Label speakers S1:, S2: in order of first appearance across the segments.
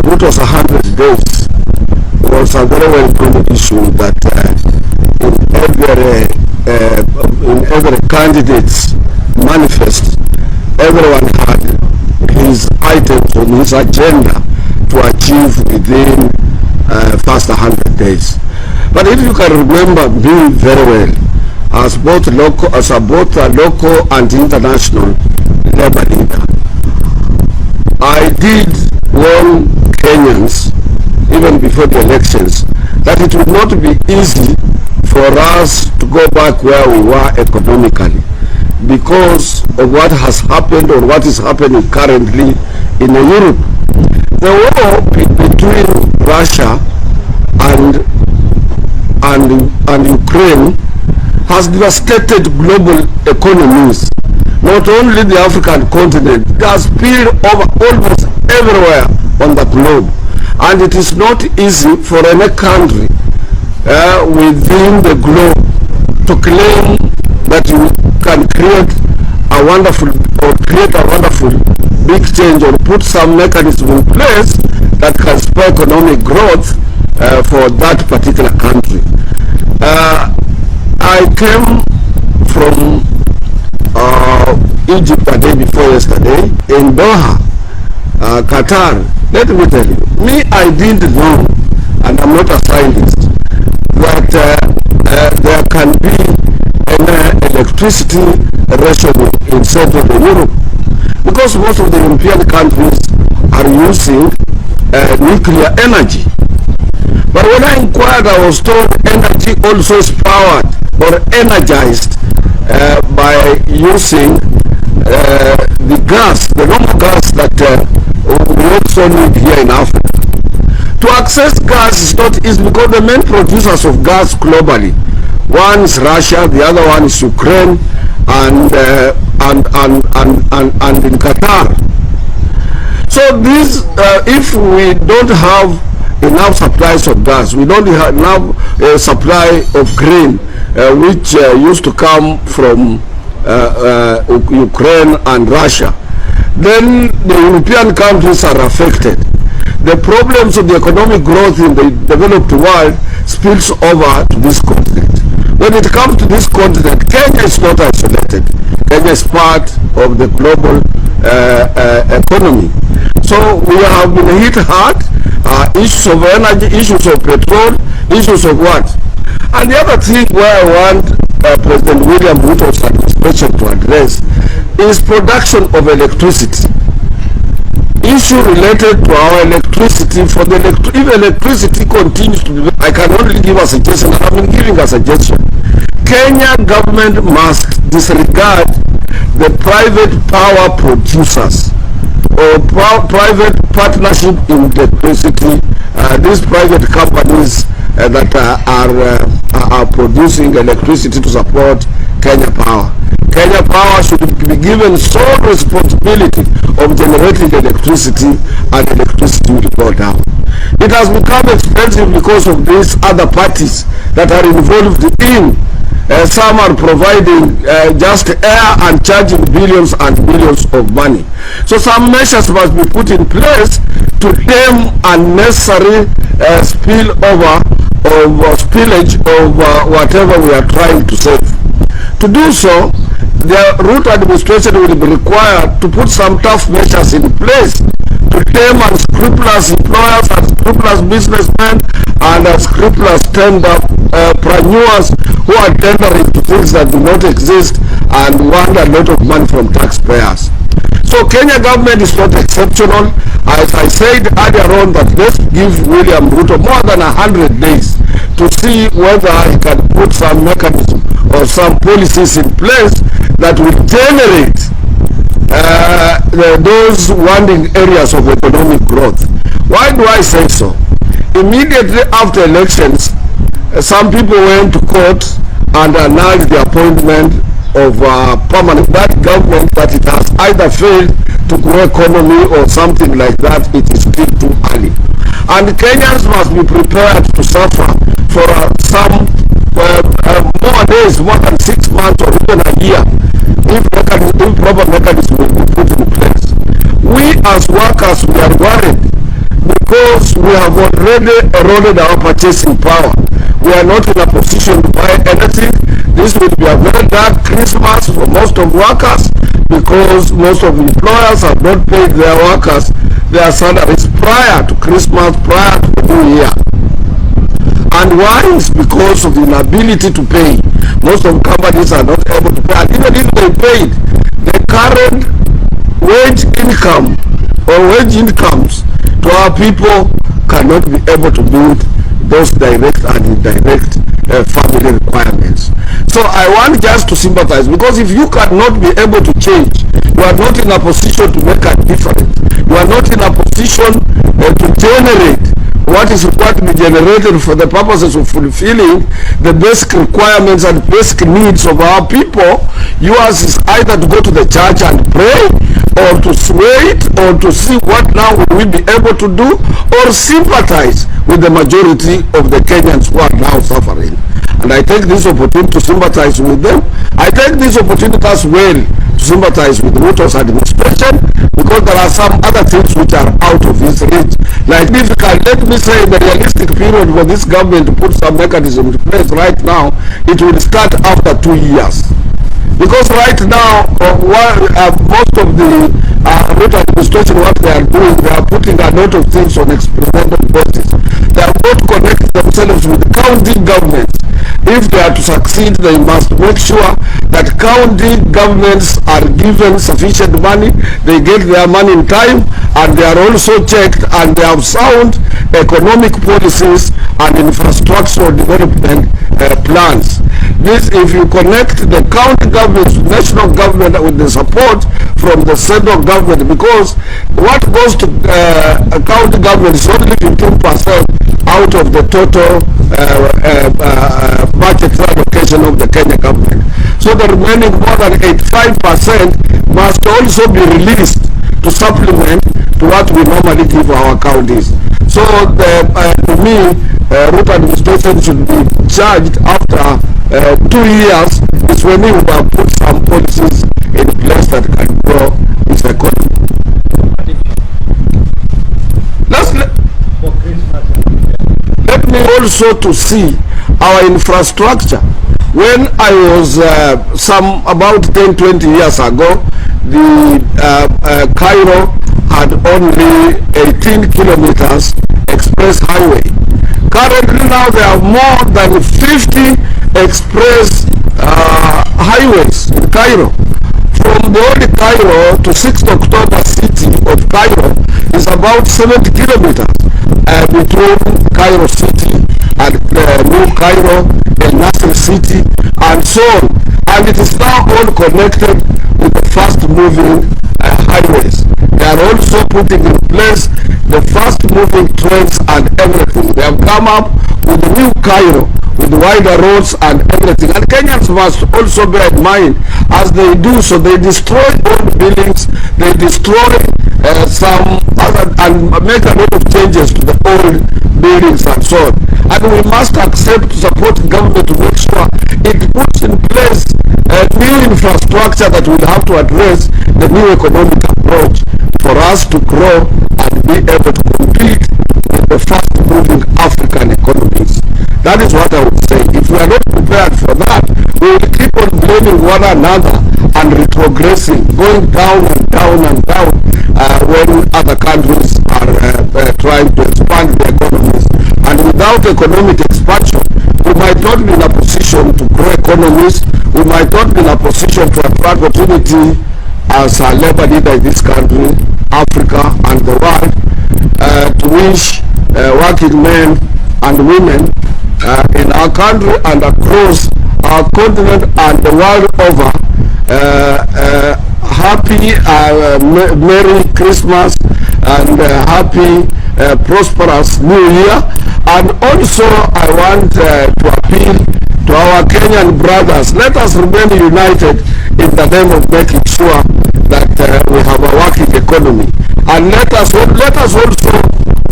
S1: Ruto's 100 days was a very well known issue that in every candidate's manifest, everyone had his items on his agenda to achieve within first 100 days. But if you can remember me very well, as both local and international labor leader, I did warn Kenyans even before the elections that it would not be easy for us to go back where we were economically because of what has happened or what is happening currently in Europe. The war between Russia and Ukraine has devastated global economies. Not only the African continent, it has spilled over almost everywhere on the globe. And it is not easy for any country within the globe to claim that you can create a wonderful big change or put some mechanism in place that can spur economic growth for that particular country. I came from Egypt the day before yesterday in Doha, Qatar. Let me tell you, I didn't know, and I'm not a scientist, that there can be an electricity rationing in Central Europe, because most of the European countries are using nuclear energy. But when I inquired, I was told energy also is powered or energized by using the gas, the normal gas that we also need here in Africa. To access gas is not easy because the main producers of gas globally, one is Russia, the other one is Ukraine, and in Qatar. So this, if we don't have enough supplies of gas, we don't have enough supply of grain, which used to come from Ukraine and Russia, then the European countries are affected. The problems of the economic growth in the developed world spills over to this continent. When it comes to this continent, Kenya is not isolated. Kenya is part of the global economy. So we have been hit hard. Issues of energy, issues of petrol, issues of what? And the other thing where I want President William Ruto's administration to address is production of electricity. Issue related to our electricity. For the if electricity continues to be, I can only give a suggestion, and I've been giving a suggestion. Kenya government must disregard the private power producers or private partnership in electricity. These private companies that are producing electricity to support Kenya Power. Kenya Power should be given sole responsibility of generating electricity, and electricity will go down. It has become expensive because of these other parties that are involved in. Some are providing just air and charging billions and billions of money. So some measures must be put in place to tame unnecessary spillage of whatever we are trying to save. To do so, the Ruto administration will be required to put some tough measures in place to tame unscrupulous employers, unscrupulous businessmen, and unscrupulous tenderpreneurs who are tendering to things that do not exist and want a lot of money from taxpayers. So Kenya government is not exceptional. As I said earlier on, that let's give William Ruto more than 100 days to see whether he can put some mechanism or some policies in place that will generate those wanting areas of economic growth. Why do I say so? Immediately after elections, some people went to court and annulled the appointment of permanent that government, that it has either failed to grow economy or something like that. It is still too early, and Kenyans must be prepared to suffer for some more days, more than 6 months or even a year, if proper mechanism will be put in place. We as workers, we are worried because we have already eroded our purchasing power. We are not in a position to buy anything. This will be a very dark Christmas for most of workers, because most of employers have not paid their workers their salaries prior to Christmas, prior to the new year. And why? Is because of the inability to pay. Most of companies are not able to pay, and even if they paid, the current wage income or wage incomes to our people cannot be able to build those direct and indirect family requirements. So I want just to sympathize, because if you cannot be able to change, you are not in a position to make a difference. You are not in a position to generate what is required to be generated for the purposes of fulfilling the basic requirements and basic needs of our people. Yours is either to go to the church and pray, or to wait, or to see what now will we be able to do, or sympathize with the majority of the Kenyans who are now suffering. And I take this opportunity to sympathize with them. I take this opportunity as well to sympathize with Ruto's administration, because there are some other things which are out of his reach. Like difficult, let me say, the realistic period for this government to put some mechanism in place right now, it will start after 2 years. Because right now, most of the Ruto administration, what they are doing, they are putting a lot of things on experimental basis. They are going to connect themselves with the county governments. If they are to succeed, they must make sure that county governments are given sufficient money, they get their money in time, and they are also checked, and they have sound economic policies and infrastructural development plans. This, if you connect the county government to national government with the support from the central government, because what goes to county government is only 15% out of the total budget allocation of the Kenya government. So the remaining more than 85% must also be released to supplement to what we normally give our counties. So to me, Ruto administration should be charged after 2 years, is when we will put some policies in place that can grow this economy. Let me also to see our infrastructure. When I was about 10-20 years ago, the Cairo had only 18 kilometers express highway. Currently now they have more than 50 express highways in Cairo. From the old Cairo to 6th October city of Cairo is about 70 kilometers between Cairo city and New Cairo, El Nasser city, and so on. And it is now all connected with the fast-moving highways. They are also putting in place the fast-moving trains and everything. They have come up with the New Cairo, with wider roads and everything. And Kenyans must also bear in mind, as they do so, they destroy old buildings, they destroy some other, and make a lot of changes to the old buildings and so on. And we must accept to support government to make sure it puts in place a new infrastructure that will have to address the new economic approach for us to grow and be able to compete with the fast-moving African economies. That is what I would say. If we are not prepared for that, we will keep on blaming one another and retrogressing, going down and down and down when other countries are trying to expand their economies. And without economic expansion, we might not be in a position to grow economies. We might not be in a position to attract opportunity as a labor leader in this country, Africa, and the world, to wish working men and women in our country and across our continent and the world over happy Merry Christmas and happy prosperous New Year. And also I want to appeal to our Kenyan brothers, let us remain united in the name of making sure that we have a working economy, and let us also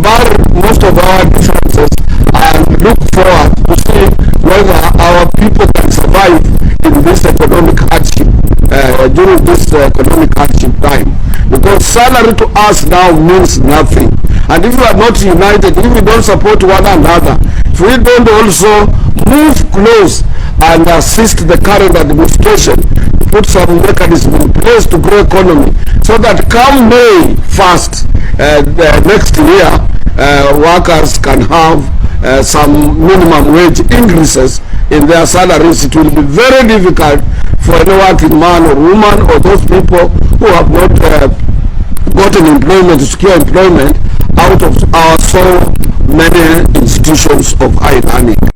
S1: bury most of our differences and look forward to see whether our people can survive in this economic hardship during this economic hardship time, because salary to us now means nothing. And if we are not united, if we don't support one another, if we don't also move close and assist the current administration, put some mechanism in place to grow economy, so that come May 1st next year, workers can have some minimum wage increases in their salaries. It will be very difficult for any working man or woman or those people who have not gotten employment, secure employment out of our so many institutions of high learning.